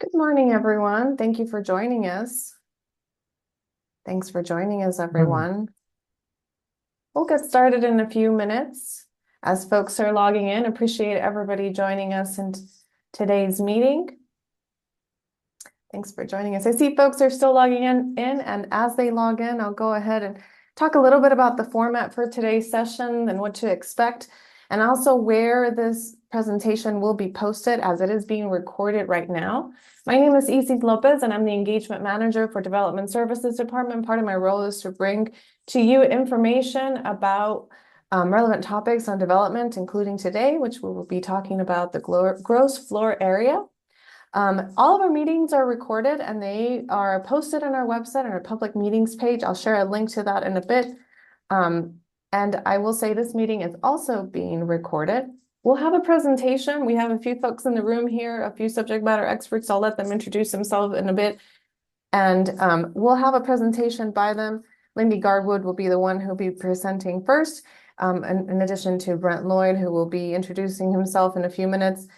Good morning, everyone. Thank you for joining us. Thanks for joining us, Mhm. everyone. We'll get started in a few minutes. As folks are logging in, appreciate everybody joining us in today's meeting. Thanks for joining us. I see folks are still logging in, and as they log in, I'll go ahead and talk a little bit about the format for today's session and what to expect, and also where this presentation will be posted as it is being recorded right now. My name is Isis Lopez, and I'm the Engagement Manager for Development Services Department. Part of my role is to bring to you information about relevant topics on development, including today, which we will be talking about the gross floor area. All of our meetings are recorded and they are posted on our website on our public meetings page. I'll share a link to that in a bit. And I will say this meeting is also being recorded. We'll have a presentation. We have a few folks in the room here, a few subject matter experts. I'll let them introduce themselves in a bit. And we'll have a presentation by them. Lindy Garwood will be the one who'll be presenting first, in addition to Brent Lloyd, who will be introducing himself in a few minutes.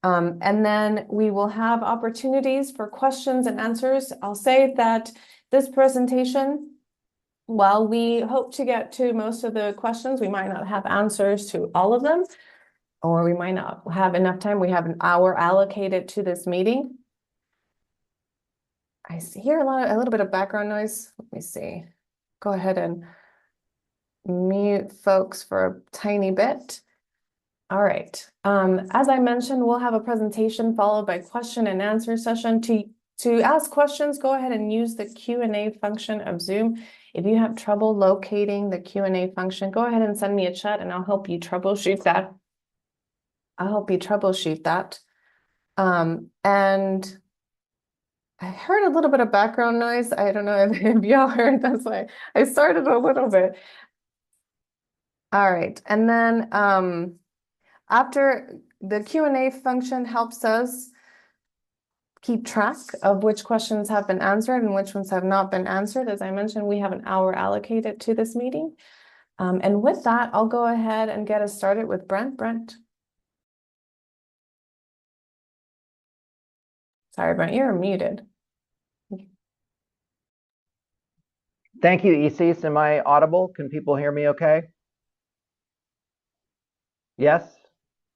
And then we will have opportunities for questions and answers. I'll say that this presentation, while we hope to get to most of the questions, we might not have answers to all of them, or we might not have enough time. We have an hour allocated to this meeting. I hear a little bit of background noise. Let me see. Go ahead and mute folks for a tiny bit. All right. As I mentioned, we'll have a presentation followed by question and answer session. To ask questions, go ahead and use the Q&A function of Zoom. If you have trouble locating the Q&A function, go ahead and send me a chat and I'll help you troubleshoot that. And I heard a little bit of background noise. I don't know if y'all heard. That's why I started a little bit. All right. And then after the Q&A function helps us keep track of which questions have been answered and which ones have not been answered. As I mentioned, we have an hour allocated to this meeting. And with that, I'll go ahead and get us started with Brent. Brent. Sorry, Brent, you're muted. Thank you, Isis. Am I audible? Can people hear me okay? Yes?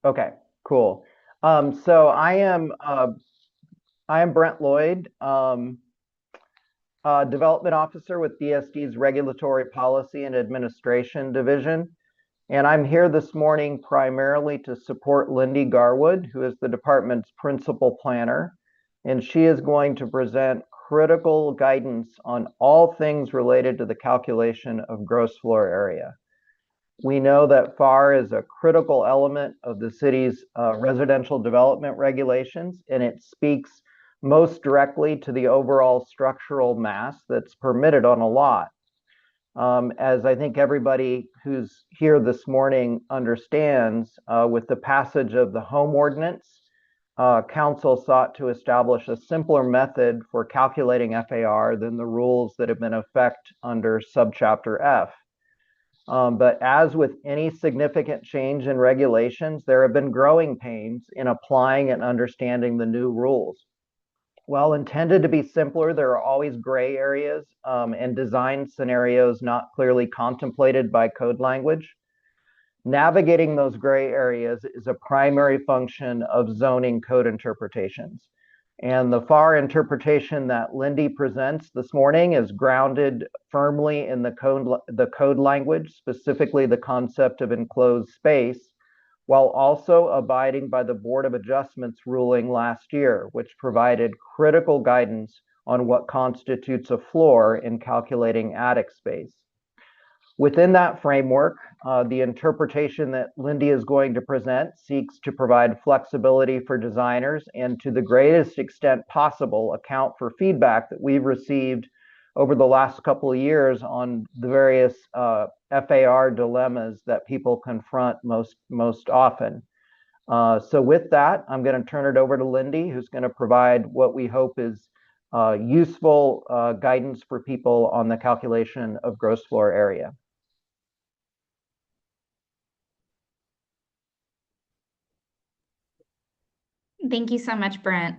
Okay, cool. So I am Brent Lloyd, Development Officer with DSD's Regulatory Policy and Administration Division. And I'm here this morning primarily to support Lindy Garwood, who is the department's principal planner. And she is going to present critical guidance on all things related to the calculation of gross floor area. We know that FAR is a critical element of the city's residential development regulations, and it speaks most directly to the overall structural mass that's permitted on a lot. As I think everybody who's here this morning understands, with the passage of the home ordinance, council sought to establish a simpler method for calculating FAR than the rules that have been in effect under subchapter F. But as with any significant change in regulations, there have been growing pains in applying and understanding the new rules. While intended to be simpler, there are always gray areas and design scenarios not clearly contemplated by code language. Navigating those gray areas is a primary function of zoning code interpretations. And the FAR interpretation that Lindy presents this morning is grounded firmly in the code language, specifically the concept of enclosed space, while also abiding by the Board of Adjustments ruling last year, which provided critical guidance on what constitutes a floor in calculating attic space. Within that framework, the interpretation that Lindy is going to present seeks to provide flexibility for designers and, to the greatest extent possible, account for feedback that we've received over the last couple of years on the various FAR dilemmas that people confront most often. So with that, I'm going to turn it over to Lindy, who's going to provide what we hope is useful guidance for people on the calculation of gross floor area. Thank you so much, Brent.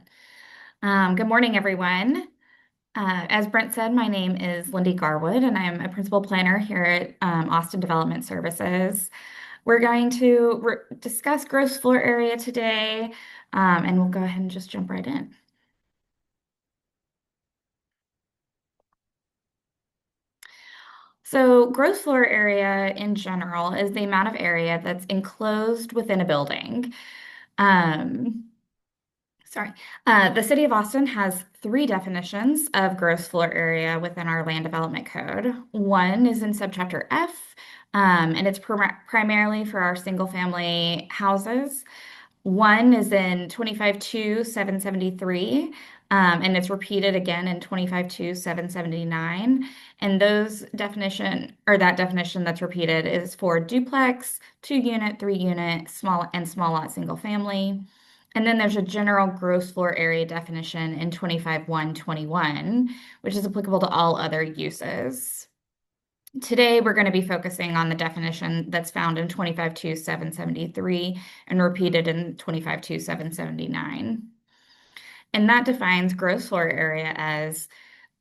Good morning, everyone. As Brent said, my name is Lindy Garwood, and I'm a principal planner here at Austin Development Services. We're going to discuss gross floor area today, and we'll go ahead and just jump right in. So, gross floor area in general is the amount of area that's enclosed within a building. Um, Sorry. The City of Austin has three definitions of gross floor area within our land development code. One is in subchapter F, and it's primarily for our single family houses. One is in 25-773, and it's repeated again in 25-779. And that definition that's repeated is for duplex, 2 unit, 3 unit, small lot single family. And then there's a general gross floor area definition in 25-121, which is applicable to all other uses. Today, we're going to be focusing on the definition that's found in 25-773 and repeated in 25-779. And that defines gross floor area as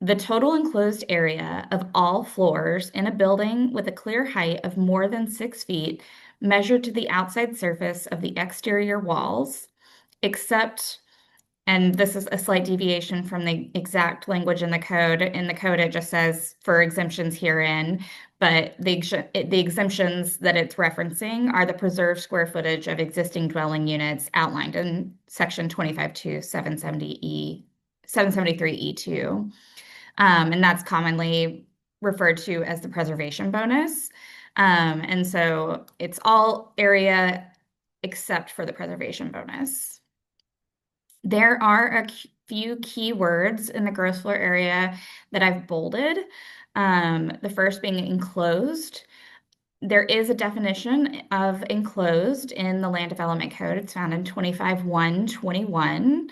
the total enclosed area of all floors in a building with a clear height of more than 6 feet measured to the outside surface of the exterior walls, except, and this is a slight deviation from the exact language in the code. In the code, it just says for exemptions herein, but the exemptions that it's referencing are the preserved square footage of existing dwelling units outlined in section 25-770E, 773E2. And that's commonly referred to as the preservation bonus. And so it's all area except for the preservation bonus. There are a few key words in the gross floor area that I've bolded. The first being enclosed. There is a definition of enclosed in the Land Development Code. It's found in 25-121.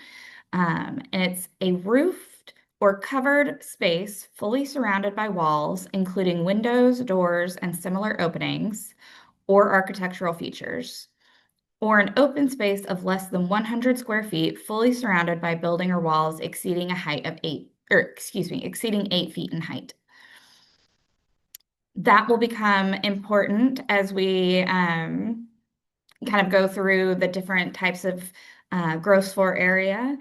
And it's a roofed or covered space fully surrounded by walls, including windows, doors, and similar openings, or architectural features, or an open space of less than 100 square feet, fully surrounded by building or walls exceeding a height of exceeding 8 feet in height. That will become important as we kind of go through the different types of gross floor area.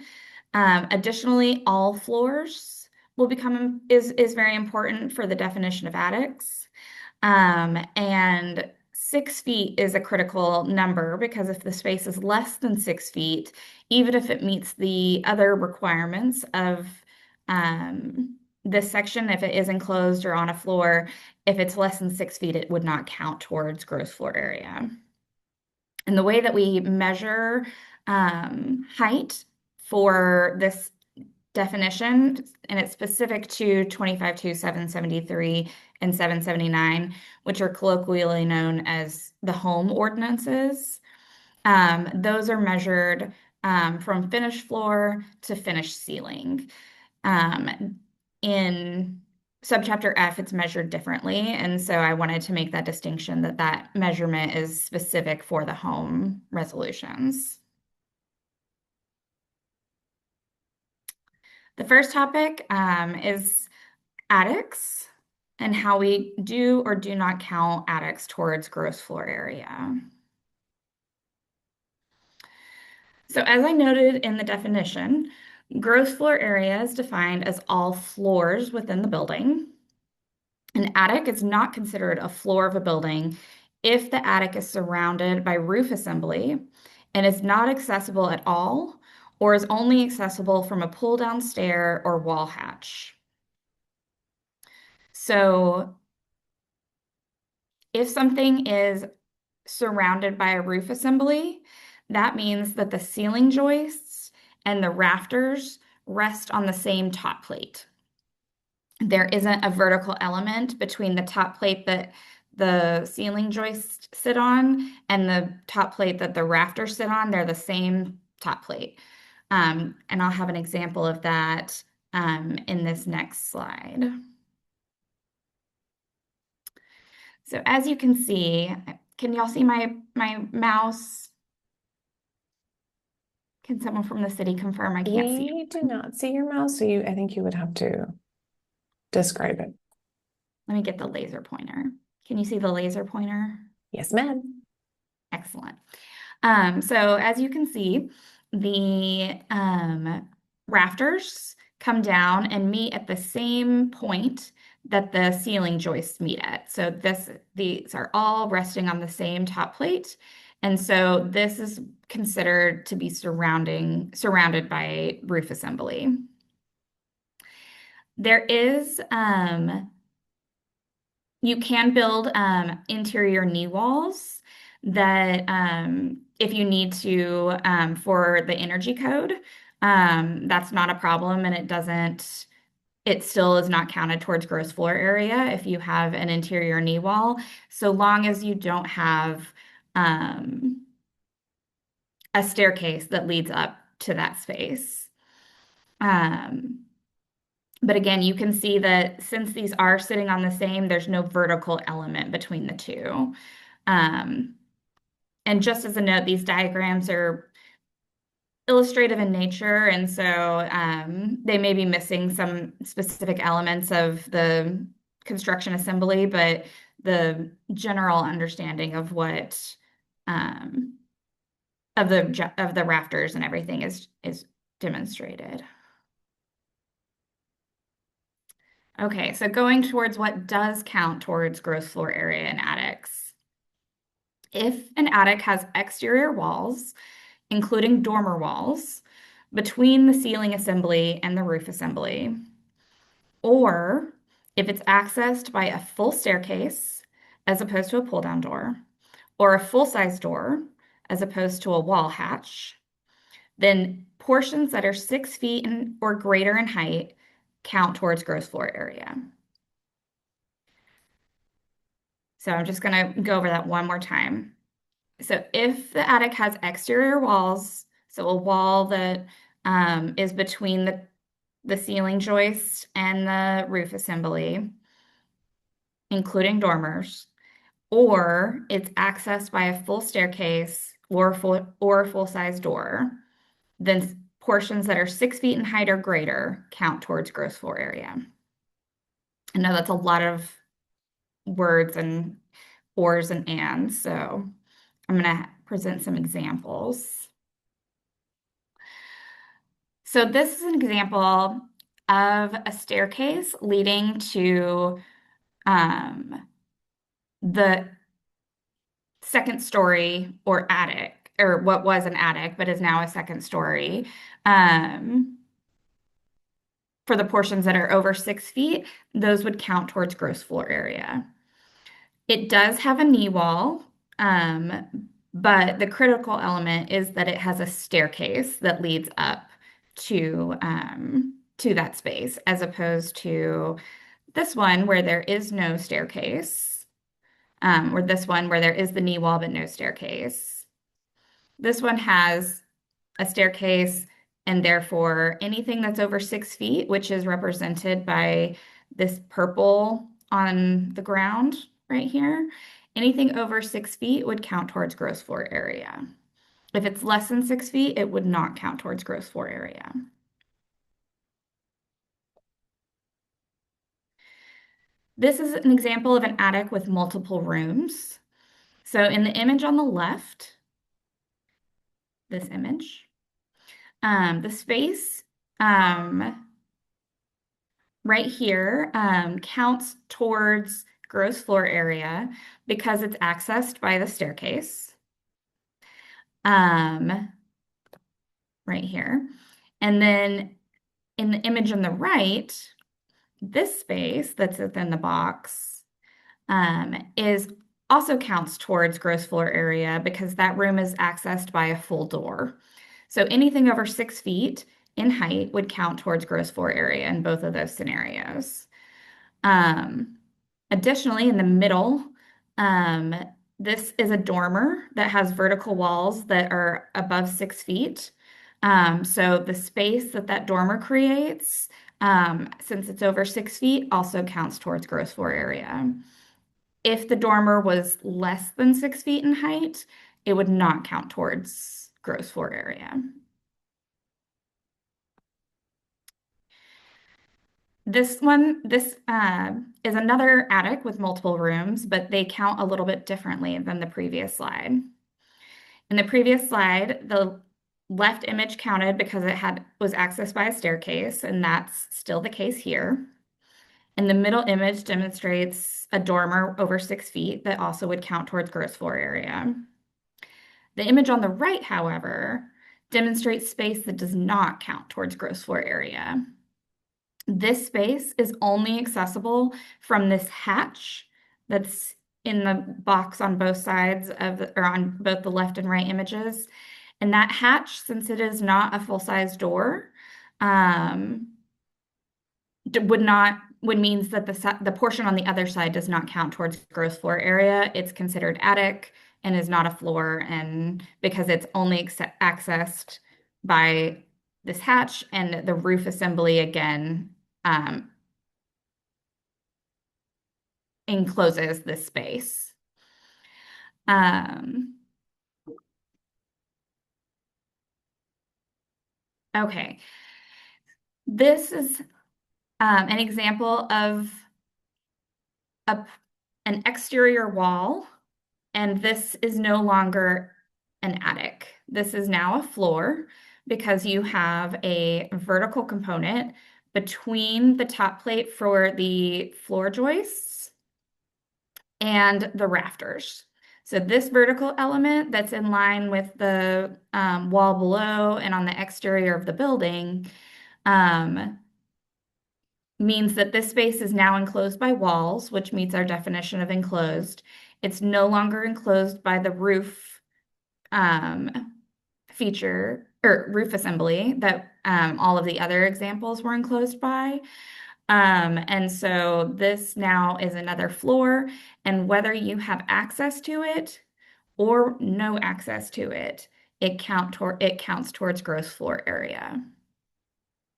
Additionally, all floors is very important for the definition of attics. And 6 feet is a critical number because if the space is less than 6 feet, even if it meets the other requirements of this section, if it is enclosed or on a floor, if it's less than 6 feet, it would not count towards gross floor area. And the way that we measure height for this definition, and it's specific to 25-773 and 779, which are colloquially known as the home ordinances. Those are measured from finished floor to finished ceiling. In subchapter F, it's measured differently, and so I wanted to make that distinction that that measurement is specific for the home resolutions. The first topic is attics and how we do or do not count attics towards gross floor area. So as I noted in the definition, gross floor area is defined as all floors within the building. An attic is not considered a floor of a building if the attic is surrounded by roof assembly and is not accessible at all or is only accessible from a pull-down stair or wall hatch. So if something is surrounded by a roof assembly, that means that the ceiling joists and the rafters rest on the same top plate. There isn't a vertical element between the top plate that the ceiling joists sit on and the top plate that the rafters sit on. They're the same top plate. And I'll have an example of that in this next slide. So as you can see, can y'all see my mouse? Can someone from the city confirm? I can't see. We do not see your mouse, so I think you would have to describe it. Let me get the laser pointer. Can you see the laser pointer? Yes, ma'am. Excellent. So as you can see, the rafters come down and meet at the same point that the ceiling joists meet at. So these are all resting on the same top plate. And so this is considered to be surrounded by roof assembly. There is you can build interior knee walls that if you need to for the energy code, that's not a problem, and it still is not counted towards gross floor area if you have an interior knee wall, so long as you don't have a staircase that leads up to that space. But again, you can see that since these are sitting on the same, there's no vertical element between the two. And just as a note, these diagrams are illustrative in nature, and so they may be missing some specific elements of the construction assembly, but the general understanding of what of the rafters and everything is demonstrated. Okay, so going towards what does count towards gross floor area in attics. If an attic has exterior walls, including dormer walls, between the ceiling assembly and the roof assembly, or if it's accessed by a full staircase as opposed to a pull-down door, or a full-size door as opposed to a wall hatch, then portions that are 6 feet or greater in height count towards gross floor area. So I'm just going to go over that one more time. So if the attic has exterior walls, so a wall that is between the ceiling joist and the roof assembly, including dormers, or it's accessed by a full staircase or a full-size door, then portions that are 6 feet in height or greater count towards gross floor area. I know that's a lot of words and ors and ands, so I'm going to present some examples. So this is an example of a staircase leading to the second story or attic, or what was an attic but is now a second story. For the portions that are over 6 feet, those would count towards gross floor area. It does have a knee wall, but the critical element is that it has a staircase that leads up to that space, as opposed to this one where there is no staircase, or this one where there is the knee wall but no staircase. This one has a staircase, and therefore anything that's over 6 feet, which is represented by this purple on the ground right here, anything over 6 feet would count towards gross floor area. If it's less than 6 feet, it would not count towards gross floor area. This is an example of an attic with multiple rooms. So in the image on the left, this image, the space right here counts towards gross floor area because it's accessed by the staircase right here. And then in the image on the right, this space that's within the box is also counts towards gross floor area because that room is accessed by a full door. So anything over 6 feet in height would count towards gross floor area in both of those scenarios. Additionally, in the middle, this is a dormer that has vertical walls that are above 6 feet. So the space that dormer creates, since it's over 6 feet, also counts towards gross floor area. If the dormer was less than 6 feet in height, it would not count towards gross floor area. This one, this is another attic with multiple rooms, but they count a little bit differently than the previous slide. In the previous slide, the left image counted because was accessed by a staircase, and that's still the case here. And the middle image demonstrates a dormer over 6 feet that also would count towards gross floor area. The image on the right, however, demonstrates space that does not count towards gross floor area. This space is only accessible from this hatch that's in the box on both sides or on both the left and right images. And that hatch, since it is not a full-size door, would means that the portion on the other side does not count towards gross floor area. It's considered attic and is not a floor, and because it's only accessed by this hatch, and the roof assembly again encloses this space. Okay, this is an example of an exterior wall, and this is no longer an attic. This is now a floor because you have a vertical component between the top plate for the floor joists and the rafters. So this vertical element that's in line with the wall below and on the exterior of the building means that this space is now enclosed by walls, which meets our definition of enclosed. It's no longer enclosed by the roof feature or roof assembly that all of the other examples were enclosed by. And so this now is another floor, and whether you have access to it or no access to it, it counts towards gross floor area.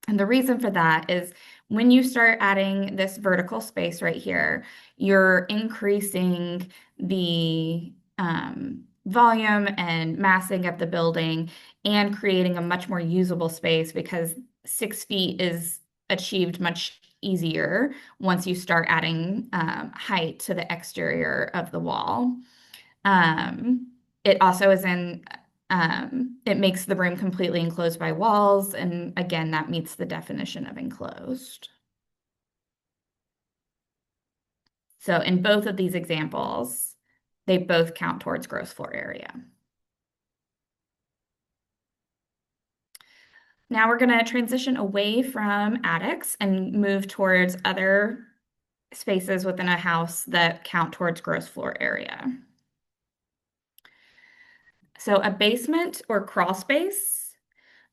And the reason for that is when you start adding this vertical space right here, you're increasing the volume and massing of the building and creating a much more usable space, because 6 feet is achieved much easier once you start adding height to the exterior of the wall. It also is it makes the room completely enclosed by walls, and again, that meets the definition of enclosed. So in both of these examples, they both count towards gross floor area. Now we're going to transition away from attics and move towards other spaces within a house that count towards gross floor area. So a basement or crawl space,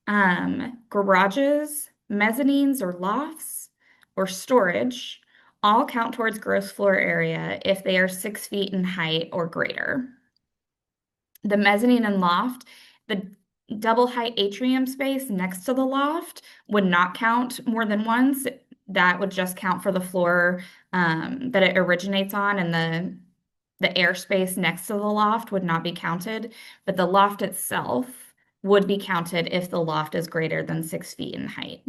garages, mezzanines or lofts, or storage all count towards gross floor area if they are 6 feet in height or greater. The mezzanine and loft, the double height atrium space next to the loft would not count more than once. That would just count for the floor that it originates on, and the airspace next to the loft would not be counted, but the loft itself would be counted if the loft is greater than 6 feet in height.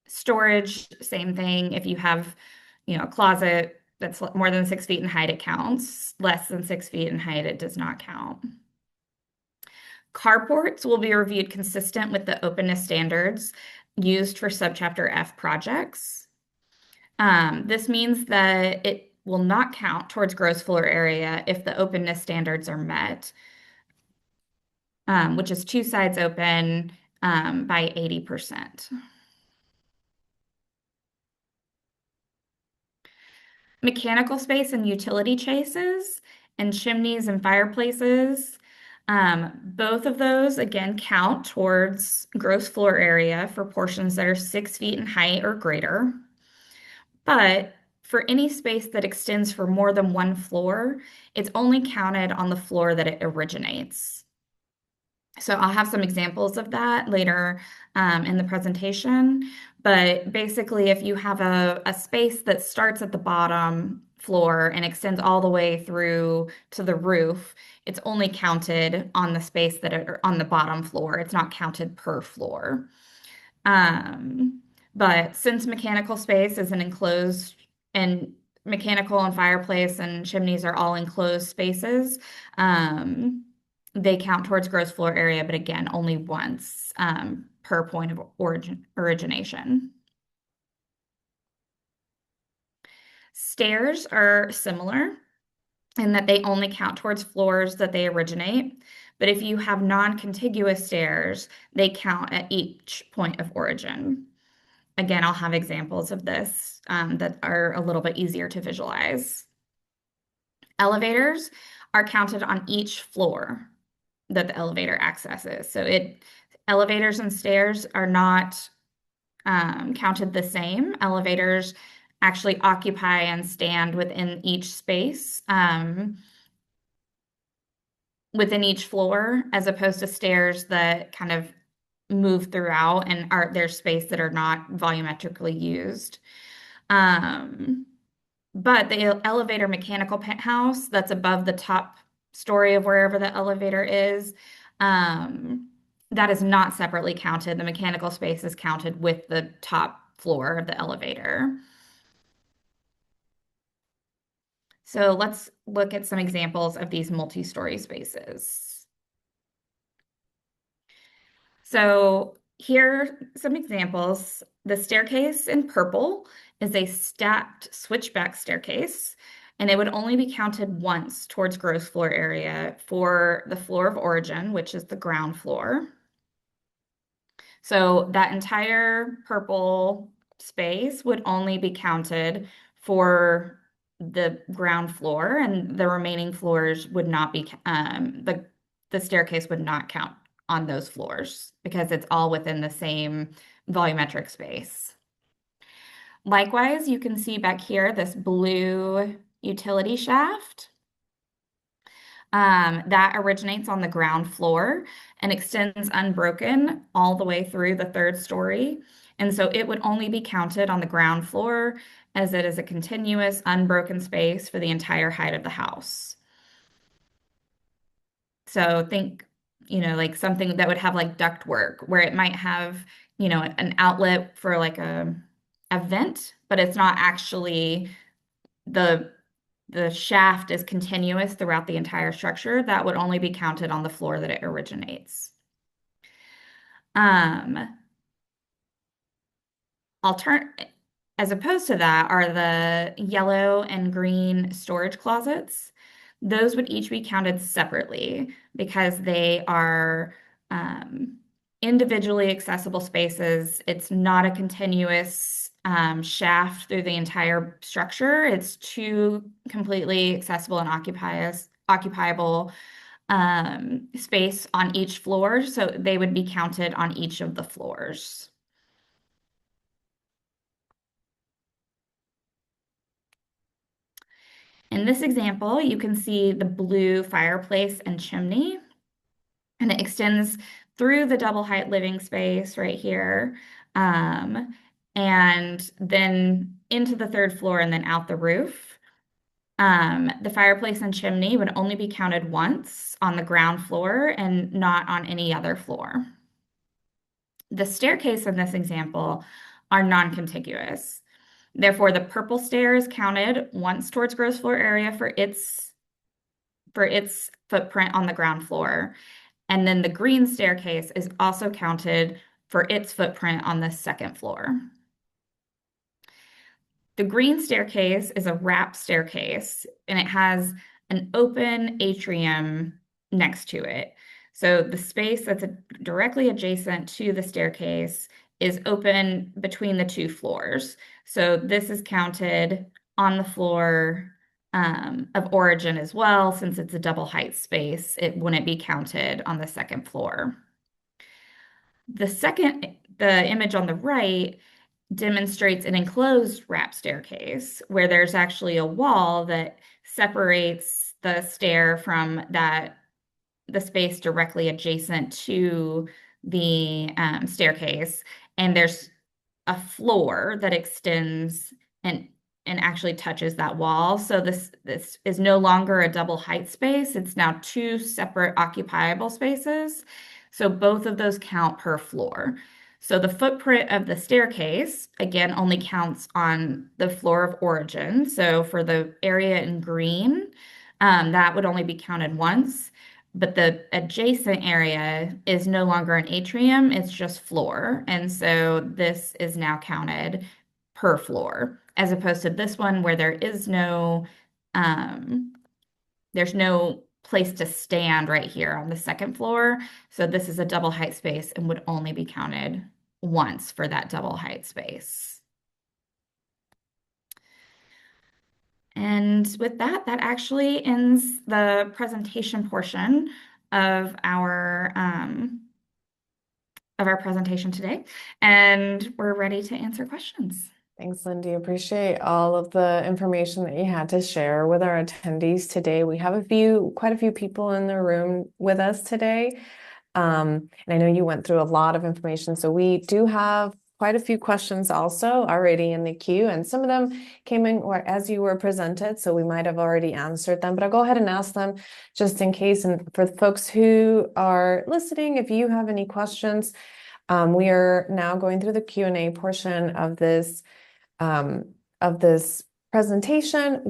Storage, same thing. If you have, a closet that's more than 6 feet in height, it counts. Less than 6 feet in height, it does not count. Carports will be reviewed consistent with the openness standards used for subchapter F projects. This means that it will not count towards gross floor area if the openness standards are met, which is 2 sides open by 80%. Mechanical space and utility chases and chimneys and fireplaces, both of those again count towards gross floor area for portions that are 6 feet in height or greater. But for any space that extends for more than one floor, it's only counted on the floor that it originates. So I'll have some examples of that later in the presentation. But basically, if you have a space that starts at the bottom floor and extends all the way through to the roof, it's only counted on the space on the bottom floor. It's not counted per floor. But since mechanical space is an enclosed and mechanical and fireplace and chimneys are all enclosed spaces, they count towards gross floor area, but again, only once per point of origination. Stairs are similar in that they only count towards floors that they originate. But if you have non-contiguous stairs, they count at each point of origin. Again, I'll have examples of this that are a little bit easier to visualize. Elevators are counted on each floor that the elevator accesses. So elevators and stairs are not counted the same. Elevators actually occupy and stand within each space, within each floor, as opposed to stairs that kind of move throughout and are their space that are not volumetrically used. But the elevator mechanical penthouse that's above the top story of wherever the elevator is, that is not separately counted. The mechanical space is counted with the top floor of the elevator. So let's look at some examples of these multi-story spaces. So here are some examples. The staircase in purple is a stacked switchback staircase, and it would only be counted once towards gross floor area for the floor of origin, which is the ground floor. So that entire purple space would only be counted for the ground floor, and the remaining floors would not be, the staircase would not count on those floors because it's all within the same volumetric space. Likewise, you can see back here this blue utility shaft that originates on the ground floor and extends unbroken all the way through the third story. And so it would only be counted on the ground floor as it is a continuous unbroken space for the entire height of the house. So think, like something that would have like ductwork where it might have, an outlet for like a vent, but it's not actually the shaft is continuous throughout the entire structure. That would only be counted on the floor that it originates. As opposed to that are the yellow and green storage closets. Those would each be counted separately because they are individually accessible spaces. It's not a continuous shaft through the entire structure. It's two completely accessible and occupiable space on each floor. So they would be counted on each of the floors. In this example, you can see the blue fireplace and chimney, and it extends through the double height living space right here, and then into the third floor and then out the roof. The fireplace and chimney would only be counted once on the ground floor and not on any other floor. The staircase in this example are non-contiguous. Therefore, the purple stair is counted once towards gross floor area for its footprint on the ground floor. And then the green staircase is also counted for its footprint on the second floor. The green staircase is a wrap staircase, and it has an open atrium next to it. So the space that's directly adjacent to the staircase is open between the two floors. So this is counted on the floor of origin as well. Since it's a double height space, it wouldn't be counted on the second floor. The image on the right demonstrates an enclosed wrap staircase where there's actually a wall that separates the stair from the space directly adjacent to the staircase, and there's a floor that extends and actually touches that wall. So this is no longer a double height space. It's now two separate occupiable spaces. So both of those count per floor. So the footprint of the staircase, again, only counts on the floor of origin. So for the area in green, that would only be counted once. But the adjacent area is no longer an atrium, it's just floor. And so this is now counted per floor, as opposed to this one where um, there's no place to stand right here on the second floor. So this is a double height space and would only be counted once for that double height space. And with that, that actually ends the presentation portion of our presentation today. And we're ready to answer questions. Thanks, Lindy. Appreciate all of the information that you had to share with our attendees today. We have quite a few people in the room with us today. And I know you went through a lot of information, so we do have quite a few questions also already in the queue, and some of them came in or as you were presented, so we might have already answered them, but I'll go ahead and ask them just in case. And for the folks who are listening, if you have any questions, we are now going through the Q&A portion of this presentation.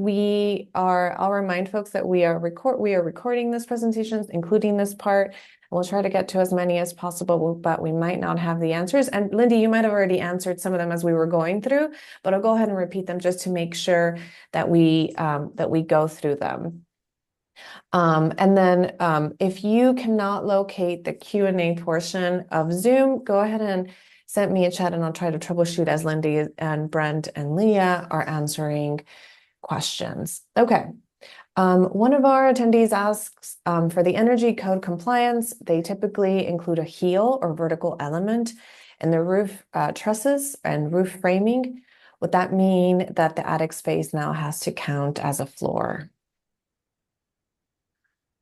I'll remind folks that we are recording this presentation, including this part. We'll try to get to as many as possible, but we might not have the answers. And Lindy, you might have already answered some of them as we were going through, but I'll go ahead and repeat them just to make sure that we go through them. And then if you cannot locate the Q&A portion of Zoom, go ahead and send me a chat and I'll try to troubleshoot as Lindy and Brent and Leah are answering questions. Okay. One of our attendees asks for the energy code compliance, they typically include a heel or vertical element in the roof trusses and roof framing. Would that mean that the attic space now has to count as a floor?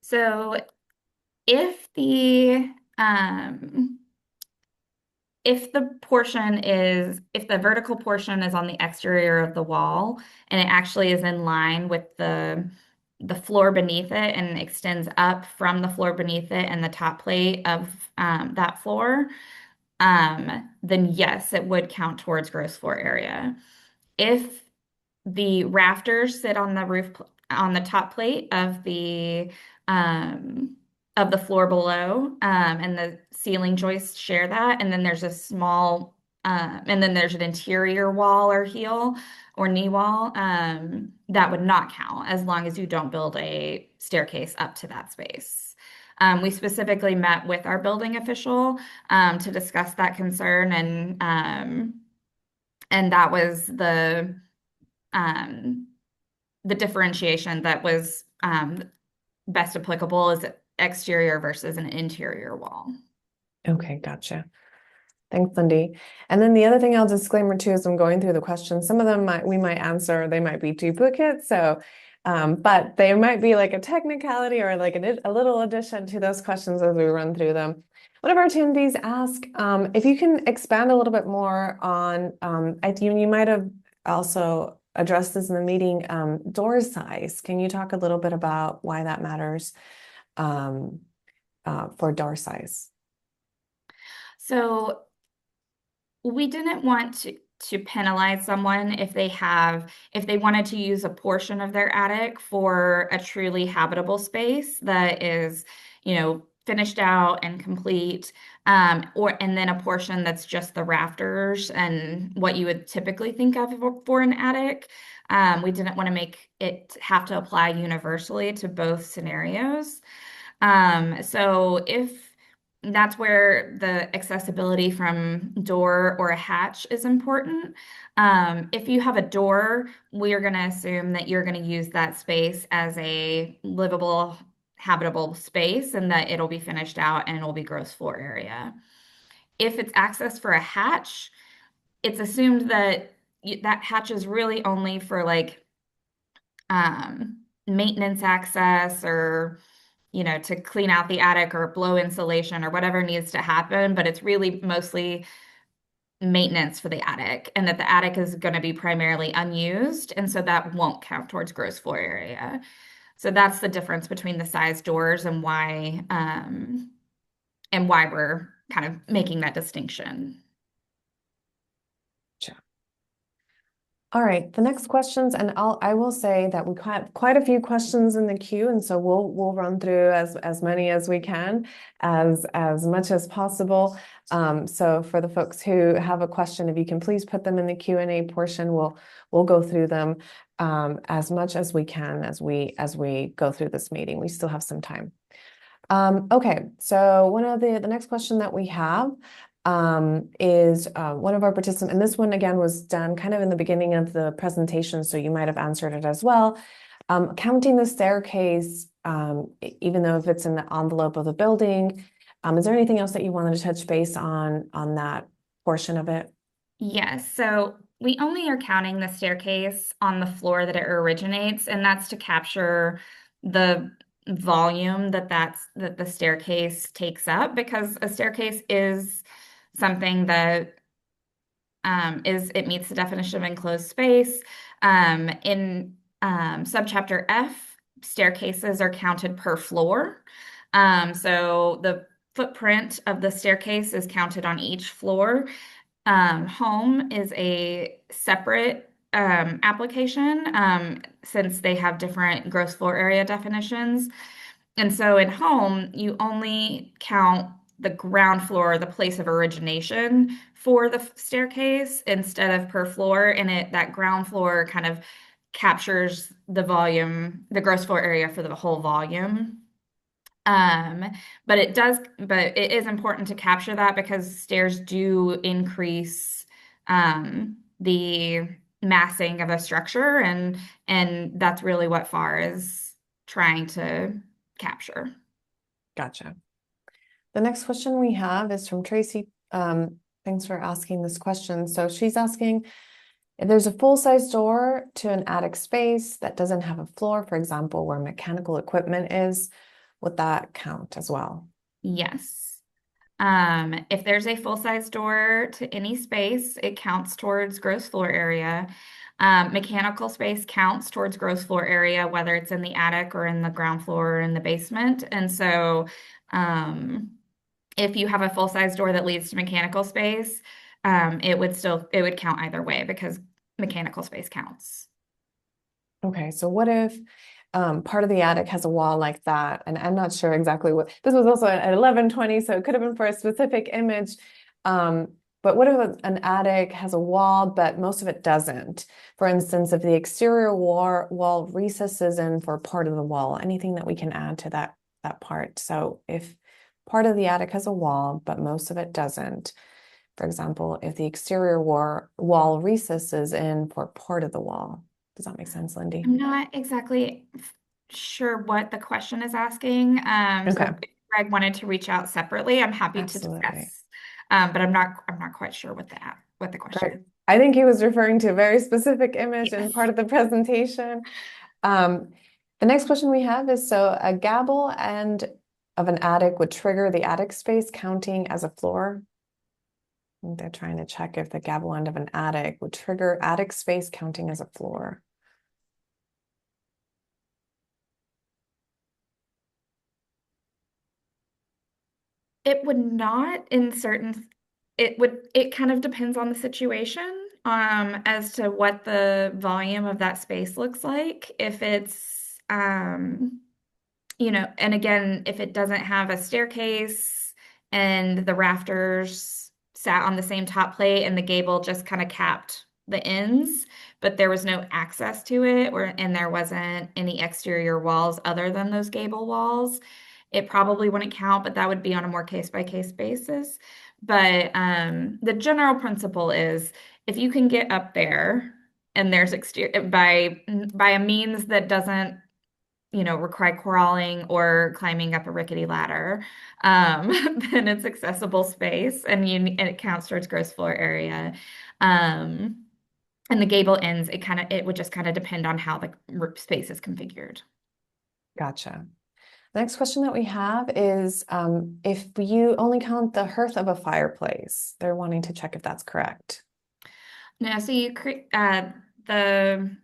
So if the vertical portion is on the exterior of the wall and it actually is in line with the floor beneath it and extends up from the floor beneath it and the top plate of that floor, then yes, it would count towards gross floor area. If the rafters sit on the roof on the top plate of the floor below, and the ceiling joists share that, and then there's a small and then there's an interior wall or heel or knee wall, that would not count as long as you don't build a staircase up to that space. We specifically met with our building official to discuss that concern, and that was the differentiation that was best applicable is exterior versus an interior wall. Okay, gotcha. Thanks, Lindy. And then the other thing I'll disclaimer too, as I'm going through the questions, some of them we might answer, they might be duplicates. So, but they might be like a technicality or like a little addition to those questions as we run through them. One of our attendees asked if you can expand a little bit more on, you might have also addressed this in the meeting, door size. Can you talk a little bit about why that matters for door size? So we didn't want to penalize someone if they wanted to use a portion of their attic for a truly habitable space that is, finished out and complete, and then a portion that's just the rafters and what you would typically think of for an attic. We didn't want to make it have to apply universally to both scenarios. So if that's where the accessibility from door or a hatch is important. If you have a door, we are going to assume that you're going to use that space as a livable, habitable space and that it'll be finished out and it'll be gross floor area. If it's access for a hatch, it's assumed that that hatch is really only for like maintenance access or to clean out the attic or blow insulation or whatever needs to happen, but it's really mostly maintenance for the attic and that the attic is going to be primarily unused. And so that won't count towards gross floor area. So that's the difference between the size doors and why we're kind of making that distinction. All right, the next questions, and I will say that we have quite a few questions in the queue, and so we'll run through as many as we can, as much as possible. So for the folks who have a question, if you can please put them in the Q&A portion, we'll go through them as much as we can as we go through this meeting. We still have some time. Okay, so one of the next question that we have is one of our participants, and this one again was done kind of in the beginning of the presentation, so you might have answered it as well. Counting the staircase, even though if it's in the envelope of the building, is there anything else that you wanted to touch base on that portion of it? Yes, so we only are counting the staircase on the floor that it originates, and that's to capture the volume that the staircase takes up, because a staircase is something that it meets the definition of enclosed space. In subchapter F, staircases are counted per floor. So the footprint of the staircase is counted on each floor. Home is a separate application since they have different gross floor area definitions. And so in home, you only count the ground floor, the place of origination for the staircase instead of per floor. And that ground floor kind of captures the volume, the gross floor area for the whole volume. But it is important to capture that because stairs do increase the massing of a structure, and that's really what FAR is trying to capture. Gotcha. The next question we have is from Tracy. Thanks for asking this question. So she's asking, if there's a full-size door to an attic space that doesn't have a floor, for example, where mechanical equipment is, would that count as well? Yes. If there's a full-size door to any space, it counts towards gross floor area. Mechanical space counts towards gross floor area, whether it's in the attic or in the ground floor or in the basement. And so if you have a full-size door that leads to mechanical space, it would count either way because mechanical space counts. Okay, so what if part of the attic has a wall like that? And I'm not sure exactly what, this was also at 11:20, so it could have been for a specific image. But what if an attic has a wall, but most of it doesn't? For instance, if the exterior wall recesses in for part of the wall, anything that we can add to that part. So if part of the attic has a wall, but most of it doesn't. For example, if the exterior wall recesses in for part of the wall. Does that make sense, Lindy? I'm not exactly sure what the question is asking. Okay. So if Greg wanted to reach out separately, I'm happy to discuss. But I'm not quite sure what the question is. I think he was referring to a very specific image in part of the presentation. The next question we have is, so a gable end of an attic would trigger the attic space counting as a floor. I think they're trying to check if the gable end of an attic would trigger attic space counting as a floor. It would not in certain, it kind of depends on the situation, as to what the volume of that space looks like. If it's, you know, and again, if it doesn't have a staircase and the rafters sat on the same top plate and the gable just kind of capped the ends, but there was no access to it, and there wasn't any exterior walls other than those gable walls, it probably wouldn't count, but that would be on a more case-by-case basis. But the general principle is if you can get up there and there's exterior by a means that doesn't, you know, require crawling or climbing up a rickety ladder, then it's accessible space, and it counts towards gross floor area. And the gable ends, it would just kind of depend on how the space is configured. Gotcha. The next question that we have is, if you only count the hearth of a fireplace, they're wanting to check if that's correct. No, so you create the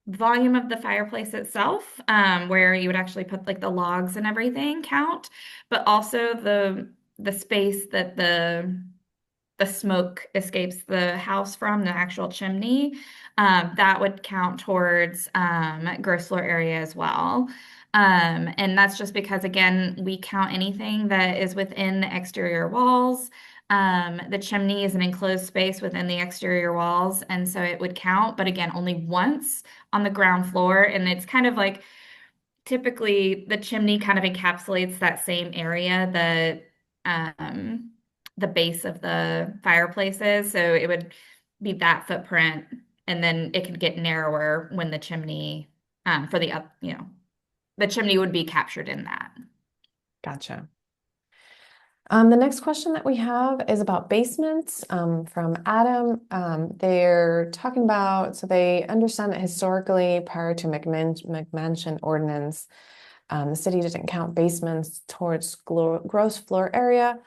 volume of the fireplace itself, where you would actually put like the logs and everything count, but also the space that the the smoke escapes the house from the actual chimney, that would count towards gross floor area as well. And that's just because, again, we count anything that is within the exterior walls. The chimney is an enclosed space within the exterior walls, and so it would count, but again, only once on the ground floor. And it's kind of like typically the chimney kind of encapsulates that same area that the base of the fireplace is. So it would be that footprint, and then it could get narrower when the chimney for the up, the chimney would be captured in that. Gotcha. The next question that we have is about basements from Adam. They're talking about, so they understand that historically, prior to McMansion ordinance, the city didn't count basements towards gross floor area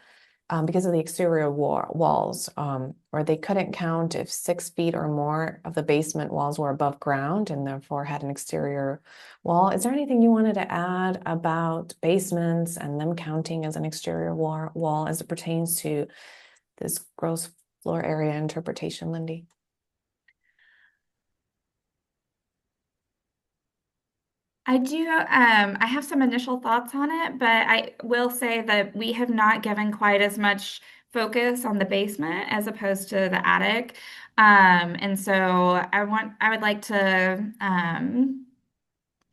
because of the exterior walls, or they couldn't count if 6 feet or more of the basement walls were above ground and therefore had an exterior wall. Is there anything you wanted to add about basements and them counting as an exterior wall as it pertains to this gross floor area interpretation, Lindy? I do, I have some initial thoughts on it, but I will say that we have not given quite as much focus on the basement as opposed to the attic. And so I would like to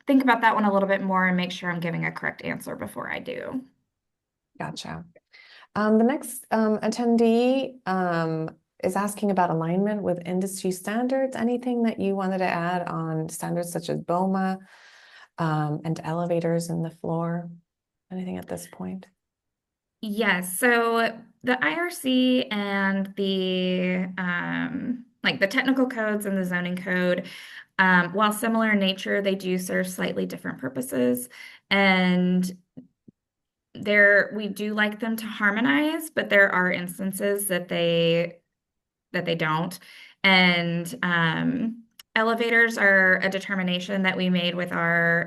think about that one a little bit more and make sure I'm giving a correct answer before I do. Gotcha. The next attendee is asking about alignment with industry standards. Anything that you wanted to add on standards such as BOMA and elevators in the floor? Anything at this point? Yes, so the IRC and the like the technical codes and the zoning code, while similar in nature, they do serve slightly different purposes. And we do like them to harmonize, but there are instances that they don't. And elevators are a determination that we made with our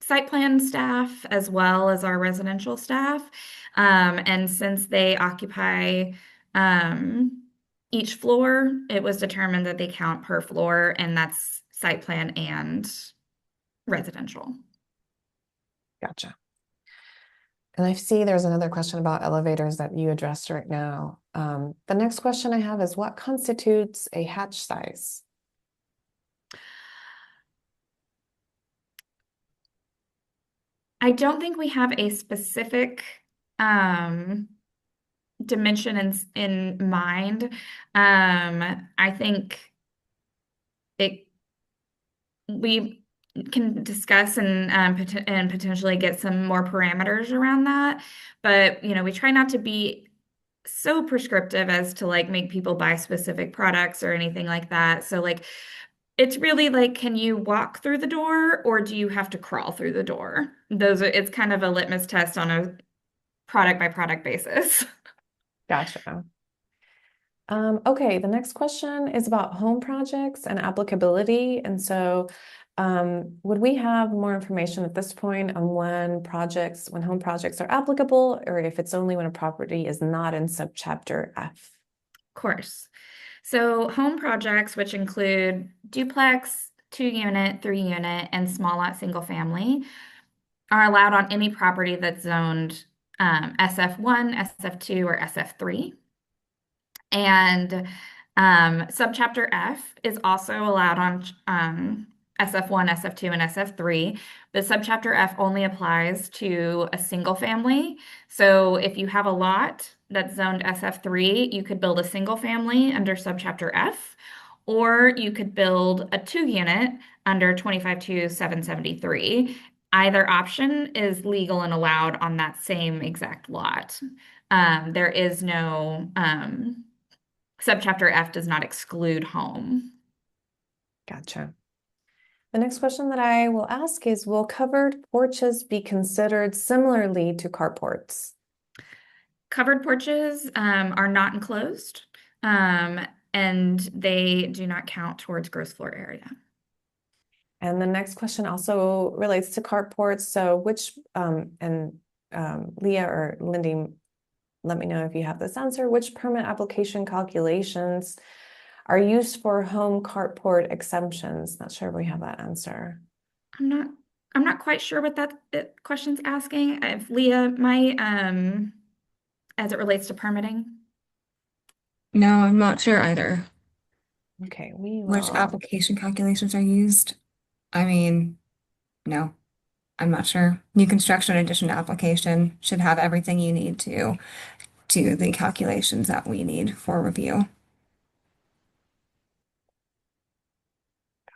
site plan staff as well as our residential staff. And since they occupy each floor, it was determined that they count per floor, and that's site plan and residential. Gotcha. And I see there's another question about elevators that you addressed right now. The next question I have is what constitutes a hatch size? I don't think we have a specific dimension in mind. I think we can discuss and potentially get some more parameters around that. But we try not to be so prescriptive as to like make people buy specific products or anything like that. So like it's really like, can you walk through the door or do you have to crawl through the door? It's kind of a litmus test on a product by product basis. Gotcha. Okay, the next question is about home projects and applicability. And so would we have more information at this point on when home projects are applicable, or if it's only when a property is not in subchapter F? Of course. So home projects, which include duplex, 2-unit, 3-unit, and small lot single family, are allowed on any property that's zoned SF1, SF2, or SF3. And subchapter F is also allowed on SF1, SF2, and SF3, but subchapter F only applies to a single family. So if you have a lot that's zoned SF3, you could build a single family under subchapter F, or you could build a 2-unit under 25-773. Either option is legal and allowed on that same exact lot. There is no subchapter F does not exclude home. Gotcha. The next question that I will ask is, will covered porches be considered similarly to carports? Covered porches are not enclosed, and they do not count towards gross floor area. And the next question also relates to carports. So which, Leah or Lindy, let me know if you have this answer. Which permit application calculations are used for home carport exemptions? Not sure if we have that answer. I'm not quite sure what that question's asking. If Leah might, as it relates to permitting. No, I'm not sure either. Okay, we Which will. application calculations are used? I mean, no, I'm not sure. New construction addition application should have everything you need to do the calculations that we need for review.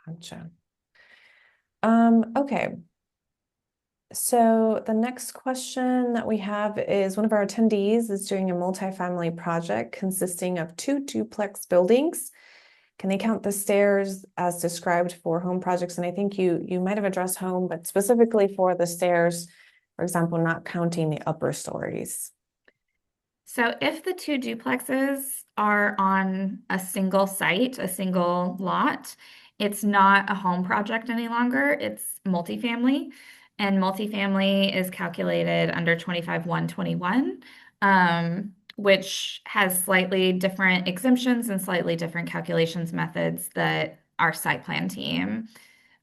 Gotcha. Okay. So the next question that we have is one of our attendees is doing a multifamily project consisting of 2 duplex buildings. Can they count the stairs as described for home projects? And I think you might have addressed home, but specifically for the stairs, for example, not counting the upper stories. So if the 2 duplexes are on a single site, a single lot, it's not a home project any longer, it's multifamily. And multifamily is calculated under 25-121, which has slightly different exemptions and slightly different calculations methods that our site plan team,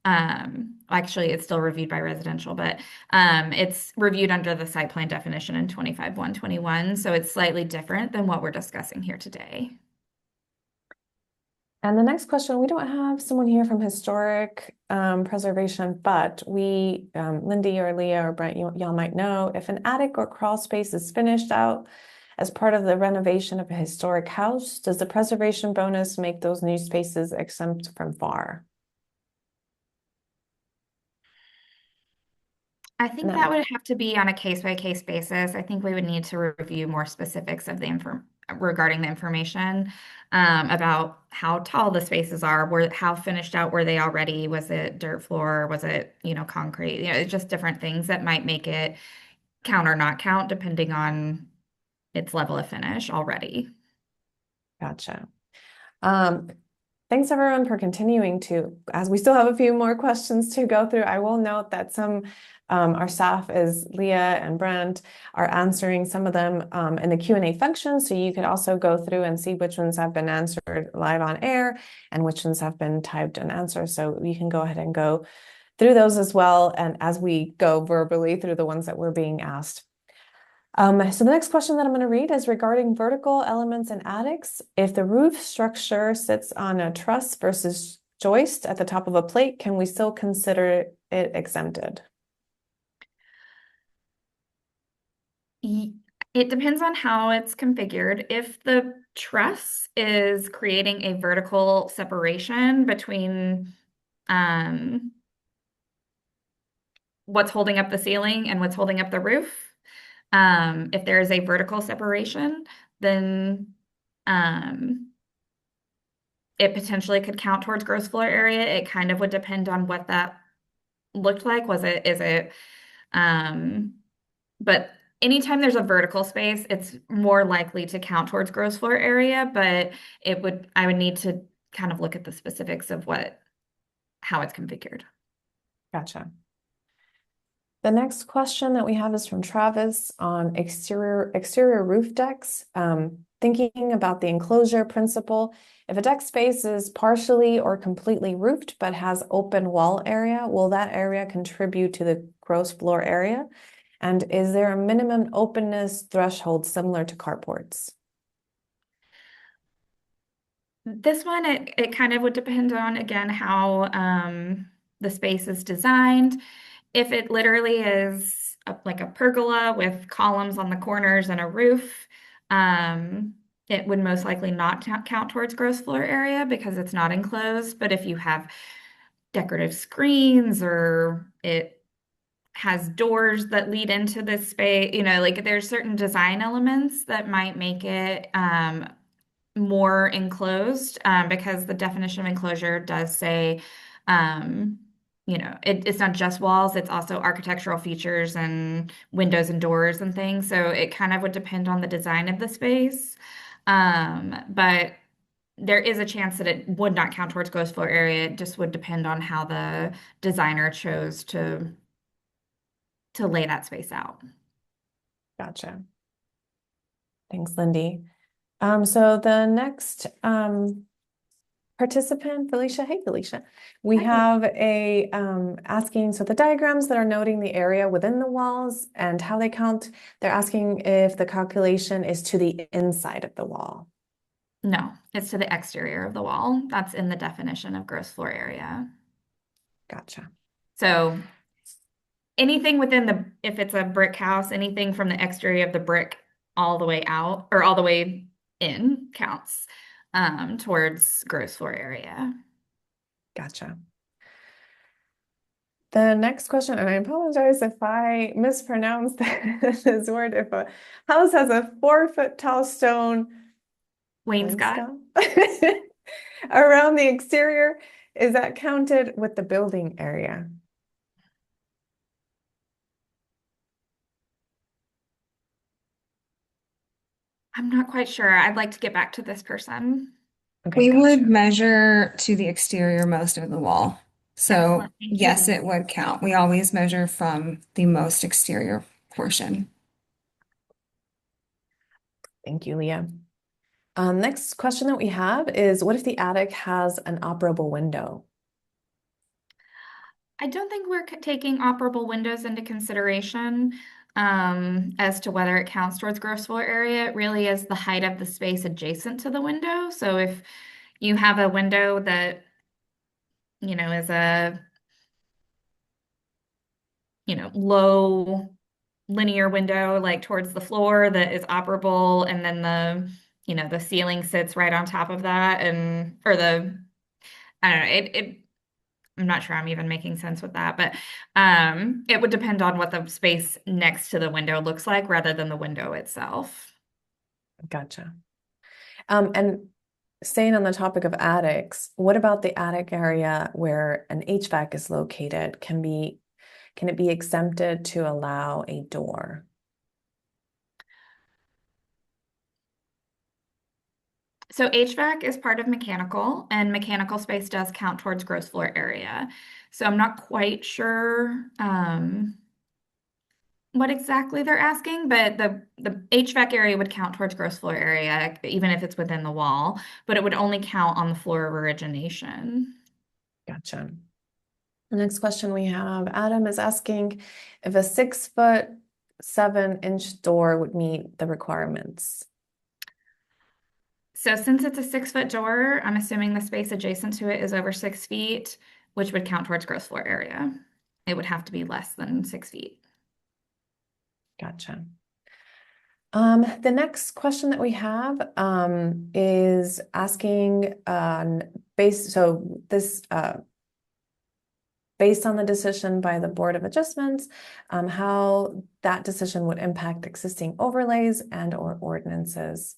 actually it's still reviewed by residential, but it's reviewed under the site plan definition in 25-121, so it's slightly different than what we're discussing here today. And the next question, we don't have someone here from historic preservation, but we, Lindy or Leah or Brent, y'all might know if an attic or crawl space is finished out as part of the renovation of a historic house, does the preservation bonus make those new spaces exempt from FAR? I think No. that would have to be on a case-by-case basis. I think we would need to review more specifics of the regarding the information about how tall the spaces are, how finished out were they already? Was it dirt floor? Was it, concrete? It's just different things that might make it count or not count depending on its level of finish already. Gotcha. Thanks everyone for continuing to, as we still have a few more questions to go through, I will note that our staff is Leah and Brent are answering some of them in the Q&A function. So you could also go through and see which ones have been answered live on air and which ones have been typed and answered. So you can go ahead and go through those as well. And as we go verbally through the ones that were being asked. So the next question that I'm going to read is regarding vertical elements in attics. If the roof structure sits on a truss versus joist at the top of a plate, can we still consider it exempted? It depends on how it's configured. If the truss is creating a vertical separation between what's holding up the ceiling and what's holding up the roof, if there is a vertical separation, then it potentially could count towards gross floor area. It kind of would depend on what that looked like. But anytime there's a vertical space, it's more likely to count towards gross floor area, but I would need to kind of look at the specifics of how it's configured. Gotcha. The next question that we have is from Travis on exterior roof decks. Thinking about the enclosure principle, if a deck space is partially or completely roofed but has open wall area, will that area contribute to the gross floor area? And is there a minimum openness threshold similar to carports? This one, it kind of would depend on, again, how the space is designed. If it literally is like a pergola with columns on the corners and a roof, it would most likely not count towards gross floor area because it's not enclosed. But if you have decorative screens or it has doors that lead into this space, like there's certain design elements that might make it more enclosed because the definition of enclosure does say it's not just walls, it's also architectural features and windows and doors and things. So it kind of would depend on the design of the space. But there is a chance that it would not count towards gross floor area. It just would depend on how the designer chose to lay that space out. Gotcha. Thanks, Lindy. So the next participant, Felicia. Hey, Felicia. We Hi. have a asking, so the diagrams that are noting the area within the walls and how they count, they're asking if the calculation is to the inside of the wall. No, it's to the exterior of the wall. That's in the definition of gross floor area. Gotcha. So anything if it's a brick house, anything from the exterior of the brick all the way out or all the way in counts towards gross floor area. Gotcha. The next question, and I apologize if I mispronounce this word, if a house has a 4-foot tall stone Wainscot. around the exterior, is that counted with the building area? I'm not quite sure. I'd like to get back to this person. Okay, We would gotcha. measure to the exterior most of the wall. So Excellent. Thank yes, you. it would count. We always measure from the most exterior portion. Thank you, Leah. Next question that we have is, what if the attic has an operable window? I don't think we're taking operable windows into consideration as to whether it counts towards gross floor area. It really is the height of the space adjacent to the window. So if you have a window that, is a, low linear window like towards the floor that is operable, and then the ceiling sits right on top of that, I don't know, I'm not sure I'm even making sense with that, but it would depend on what the space next to the window looks like rather than the window itself. Gotcha. And staying on the topic of attics, what about the attic area where an HVAC is located? Can it be exempted to allow a door? So HVAC is part of mechanical, and mechanical space does count towards gross floor area. So I'm not quite sure what exactly they're asking, but the HVAC area would count towards gross floor area, even if it's within the wall, but it would only count on the floor of origination. Gotcha. The next question we have, Adam is asking if a 6-foot 7-inch door would meet the requirements. So since it's a 6-foot door, I'm assuming the space adjacent to it is over 6 feet, which would count towards gross floor area. It would have to be less than 6 feet. Gotcha. The next question that we have is asking based on the decision by the Board of Adjustments, how that decision would impact existing overlays and or ordinances.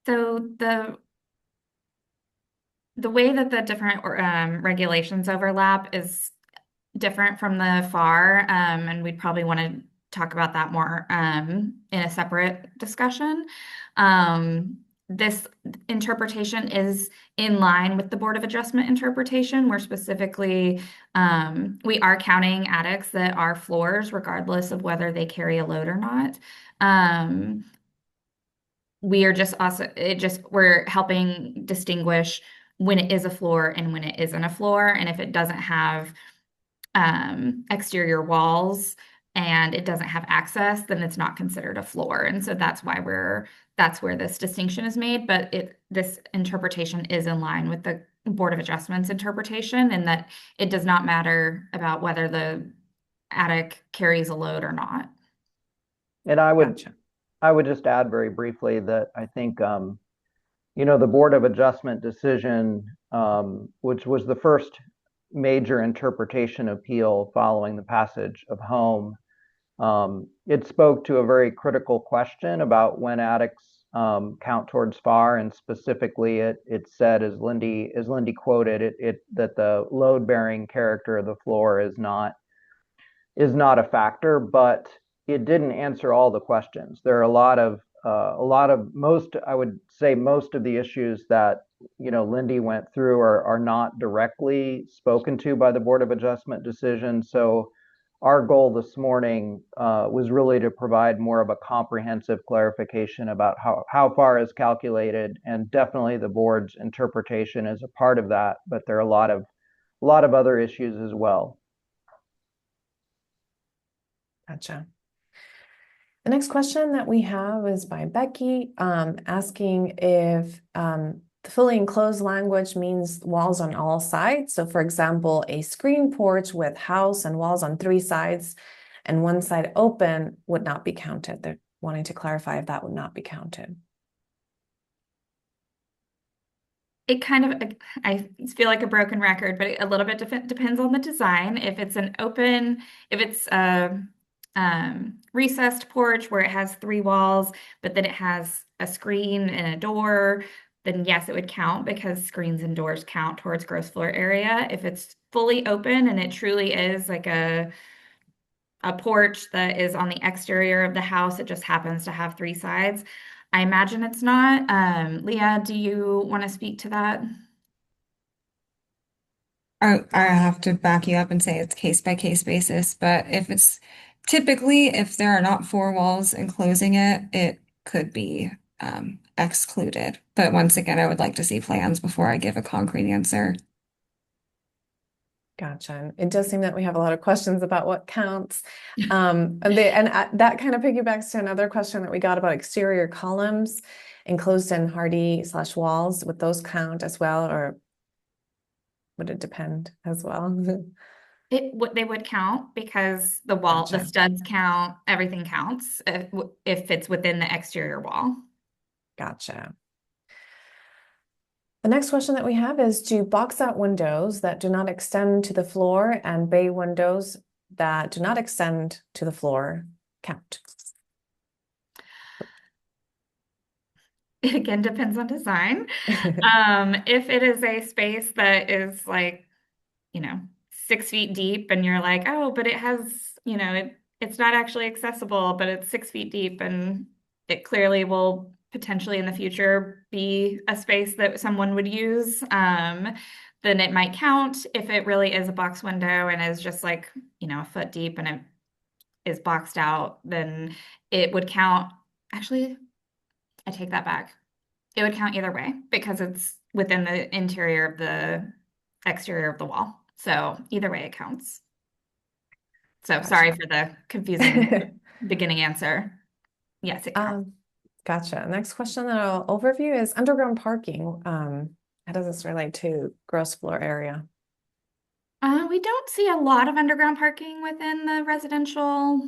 So the way that the different regulations overlap is different from the FAR, and we'd probably want to talk about that more in a separate discussion. This interpretation is in line with the Board of Adjustment interpretation, where specifically we are counting attics that are floors, regardless of whether they carry a load or not. We are just also we're helping distinguish when it is a floor and when it isn't a floor, and if it doesn't have exterior walls and it doesn't have access, then it's not considered a floor. And so that's where this distinction is made. But this interpretation is in line with the Board of Adjustments interpretation, and that it does not matter about whether the attic carries a load or not. And Gotcha. I would just add very briefly that I think, the Board of Adjustment decision, which was the first major interpretation appeal following the passage of Home, it spoke to a very critical question about when attics count towards FAR, and specifically it said, as Lindy quoted, that the load-bearing character of the floor is not a factor, but it didn't answer all the questions. There are I would say most of the issues that Lindy went through are not directly spoken to by the Board of Adjustment decision. So our goal this morning was really to provide more of a comprehensive clarification about how FAR is calculated, and definitely the board's interpretation is a part of that, but there are a lot of other issues as well. Gotcha. The next question that we have is by Becky, asking if the fully enclosed language means walls on all sides. So for example, a screen porch with house and walls on 3 sides and 1 side open would not be counted. They're wanting to clarify if that would not be counted. It kind of, I feel like a broken record, but a little bit depends on the design. If it's a recessed porch where it has 3 walls, but then it has a screen and a door, then yes, it would count because screens and doors count towards gross floor area. If it's fully open and it truly is like a porch that is on the exterior of the house, it just happens to have 3 sides, I imagine it's not. Leah, do you want to speak to that? I have to back you up and say it's case by case basis, but if there are not 4 walls enclosing it, it could be excluded. But once again, I would like to see plans before I give a concrete answer. Gotcha. It does seem that we have a lot of questions about what counts. And that kind of piggybacks to another question that we got about exterior columns enclosed in hardy/walls. Would those count as well, or would it depend as well? They would count because the wall, the Gotcha. studs count, everything counts if it's within the exterior wall. Gotcha. The next question that we have is, do box out windows that do not extend to the floor and bay windows that do not extend to the floor count? It again depends on design. If it is a space that is like, 6 feet deep and you're like, oh, but it has, it's not actually accessible, but it's 6 feet deep and it clearly will potentially in the future be a space that someone would use, then it might count. If it really is a box window and is just like, a foot deep and it is boxed out, then it would count. Actually, I take that back. It would count either way because it's within the interior of the exterior of the wall. So either way it counts. So Gotcha. sorry for the confusing beginning answer. Yes, it counts. Gotcha. Next question that I'll overview is underground parking. How does this relate to gross floor area? We don't see a lot of underground parking within the residential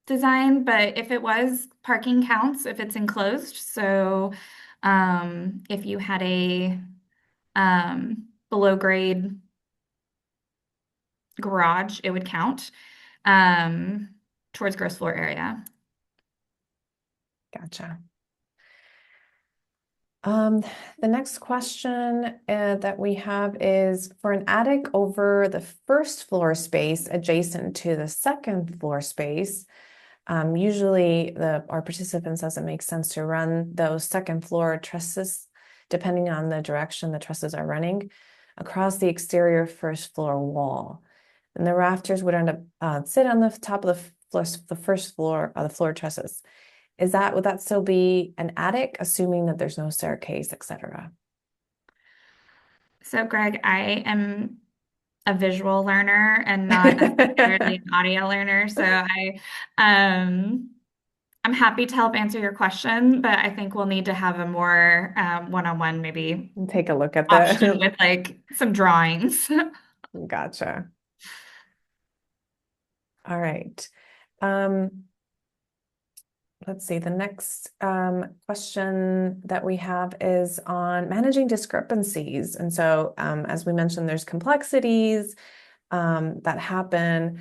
design, but if it was, parking counts if it's enclosed. So if you had a below grade garage, it would count towards gross floor area. Gotcha. The next question that we have is, for an attic over the first floor space adjacent to the second floor space, usually our participant says it makes sense to run those second floor trusses, depending on the direction the trusses are running, across the exterior first floor wall. And the rafters would end up sit on the top of the first floor of the floor trusses. Would that still be an attic, assuming that there's no staircase, etc.? So Greg, I am a visual learner and not necessarily an audio learner. So I'm happy to help answer your question, but I think we'll need to have a more one-on-one maybe Take a look at option with like some drawings. Gotcha. All right. Let's see, the next question that we have is on managing discrepancies. And so, as we mentioned, there's complexities that happen.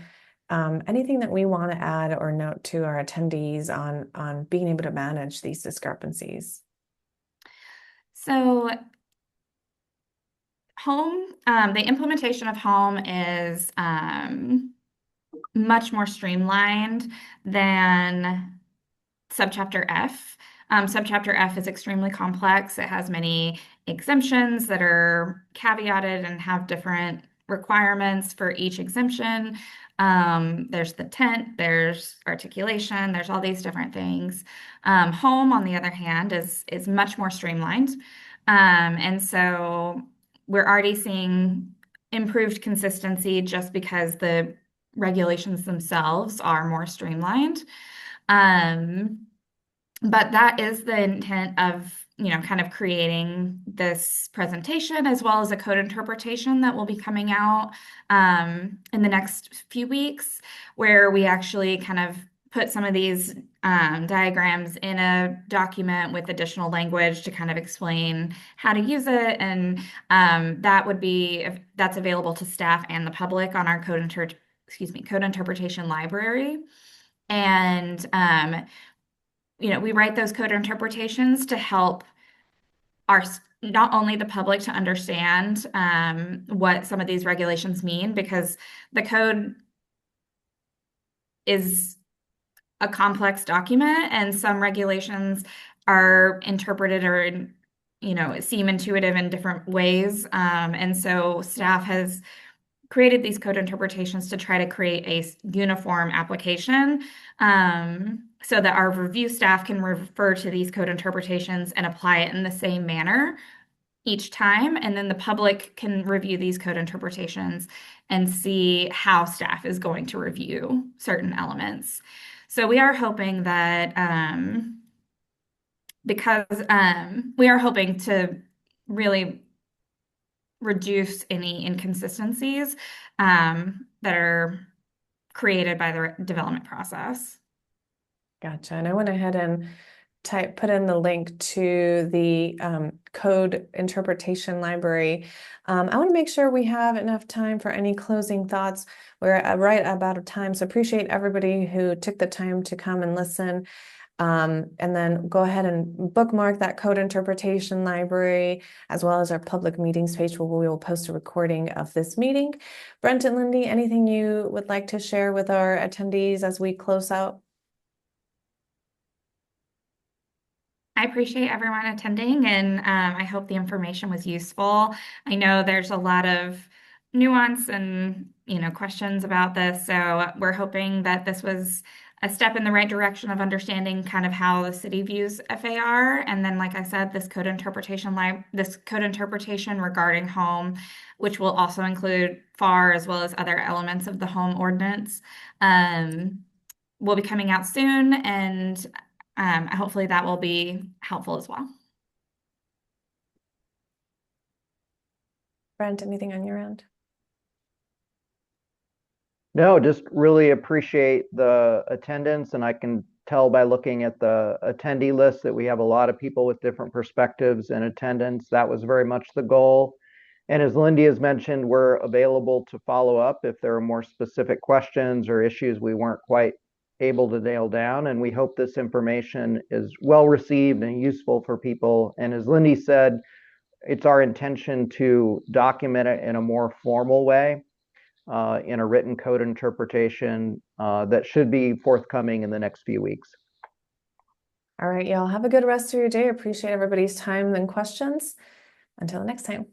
Anything that we want to add or note to our attendees on being able to manage these discrepancies? So the implementation of home is much more streamlined than Subchapter F. Subchapter F is extremely complex. It has many exemptions that are caveated and have different requirements for each exemption. There's the tent, there's articulation, there's all these different things. Home, on the other hand, is much more streamlined. And so we're already seeing improved consistency just because the regulations themselves are more streamlined. But that is the intent of, kind of creating this presentation as well as a code interpretation that will be coming out in the next few weeks, where we actually kind of put some of these diagrams in a document with additional language to kind of explain how to use it. And that's available to staff and the public on our code interpretation library. And we write those code interpretations to help not only the public to understand what some of these regulations mean, because the code is a complex document and some regulations are interpreted or seem intuitive in different ways. And so staff has created these code interpretations to try to create a uniform application so that our review staff can refer to these code interpretations and apply it in the same manner each time. And then the public can review these code interpretations and see how staff is going to review certain elements. So we are hoping that because we are hoping to really reduce any inconsistencies that are created by the development process. Gotcha. And I went ahead and put in the link to the code interpretation library. I want to make sure we have enough time for any closing thoughts. We're right about a time, so appreciate everybody who took the time to come and listen. And then go ahead and bookmark that code interpretation library, as well as our public meetings page where we will post a recording of this meeting. Brent and Lindy, anything you would like to share with our attendees as we close out? I appreciate everyone attending, and I hope the information was useful. I know there's a lot of nuance and questions about this, so we're hoping that this was a step in the right direction of understanding kind of how the city views FAR. And then, like I said, this code interpretation regarding home, which will also include FAR as well as other elements of the home ordinance, will be coming out soon, and hopefully that will be helpful as well. Brent, anything on your end? No, just really appreciate the attendance, and I can tell by looking at the attendee list that we have a lot of people with different perspectives in attendance. That was very much the goal. And as Lindy has mentioned, we're available to follow up if there are more specific questions or issues we weren't quite able to nail down. And we hope this information is well received and useful for people. And as Lindy said, it's our intention to document it in a more formal way, in a written code interpretation that should be forthcoming in the next few weeks. All right, y'all have a good rest of your day. Appreciate everybody's time and questions. Until next time.